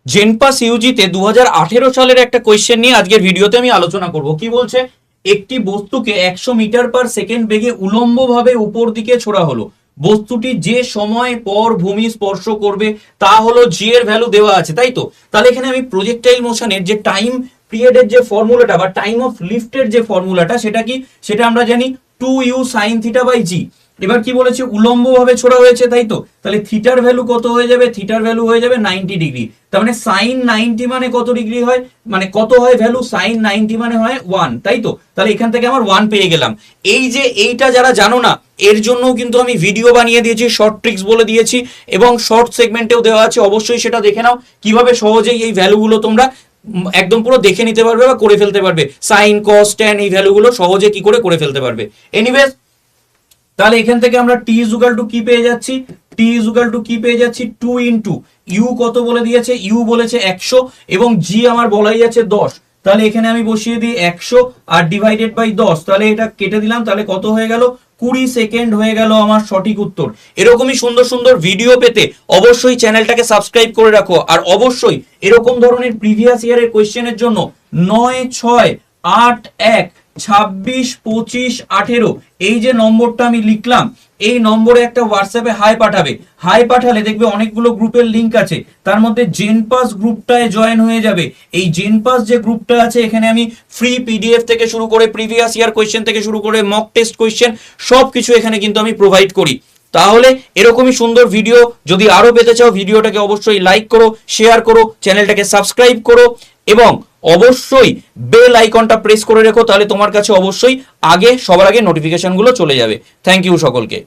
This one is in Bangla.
জেনপাস ইউজিতে 2018 সালের একটা কোয়েশ্চেন নিয়ে আজকের ভিডিওতে আমি আলোচনা করব। কি বলছে, একটি বস্তুকে 100 মিটার পার সেকেন্ড বেগে উলম্বভাবে উপর দিকে ছোড়া হলো। বস্তুটি যে সময় পর ভূমি স্পর্শ করবে তা হলো জি এর ভ্যালু দেওয়া আছে, তাই তো? তাহলে এখানে আমি প্রজেক্টাইল মোশনের যে টাইম পিরিয়ডের যে ফর্মুলাটা বা টাইম অফ লিফটের যে ফর্মুলাটা সেটা কি, সেটা আমরা জানি 2u sin থিটা বাই জি। এবার কি বলেছে, উলম্ব ভাবে ছোড়া হয়েছে, তাই তো? তাহলে থিটার ভ্যালু কত হয়ে যাবে? থিটার ভ্যালু হয়ে যাবে 90 ডিগ্রি। তার মানে সাইন 90 মানে কত ডিগ্রি হয়, মানে কত হয় ভ্যালু? সাইন 90 মানে হয় 1, তাই তো? তাহলে এখান থেকে আমার 1 পেয়ে গেলাম। এই যে এইটা যারা জানো না, এর জন্য কিন্তু আমি ভিডিও বানিয়ে দিয়েছি, শর্ট ট্রিক্স বলে দিয়েছি এবং শর্ট সেগমেন্টেও দেওয়া আছে, অবশ্যই সেটা দেখে নাও কিভাবে সহজেই এই ভ্যালুগুলো তোমরা একদম পুরো দেখে নিতে পারবে বা করে ফেলতে পারবে। সাইন কস ট্যান এই ভ্যালুগুলো সহজে কি করে ফেলতে পারবে। এনিওয়েজ, তাহলে এখান থেকে আমরা টি ইজুকাল টু কি পেয়ে যাচ্ছি? টি ইজুকাল টু কি পেয়ে যাচ্ছি? 2 ইন্টু ইউ কত বলে দিয়েছে? ইউ বলেছে 100 এবং জি আমার বলাই আছে 10। তাহলে এখানে আমি বসিয়ে দিই 100 আর ডিভাইডেড বাই 10। তাহলে এটা কেটে দিলাম, তাহলে কত হয়ে গেল? 20 সেকেন্ড হয়ে গেল আমার সঠিক উত্তর। এরকমই সুন্দর সুন্দর ভিডিও পেতে অবশ্যই চ্যানেলটাকে সাবস্ক্রাইব করে রাখো। আর অবশ্যই এরকম ধরনের প্রিভিয়াস ইয়ারের কোয়েশ্চেনের জন্য 9681262518 এই যে নম্বরটা আমি লিখলাম, এই নম্বরে একটা হোয়াটসঅ্যাপে হাই পাঠাবে। হাই পাঠালে দেখবে অনেকগুলো গ্রুপের লিংক আছে, তার মধ্যে জেনপাস গ্রুপটায় জয়েন হয়ে যাবে। এই জেনপাস যে গ্রুপটা আছে, এখানে আমি ফ্রি পিডিএফ থেকে শুরু করে প্রিভিয়াস ইয়ার কোয়েশ্চেন থেকে শুরু করে মক টেস্ট কোয়েশ্চেন সবকিছু এখানে কিন্তু আমি প্রোভাইড করি। তাহলে এরকমই সুন্দর ভিডিও যদি আরো পেতে চাও, ভিডিওটাকে অবশ্যই লাইক করো, শেয়ার করো, চ্যানেলটাকে সাবস্ক্রাইব করো এবং অবশ্যই বেল আইকনটা প্রেস করে রেখো, তাহলে তোমার কাছে অবশ্যই সবার আগে নোটিফিকেশনগুলো চলে যাবে। থ্যাংক ইউ সকলকে।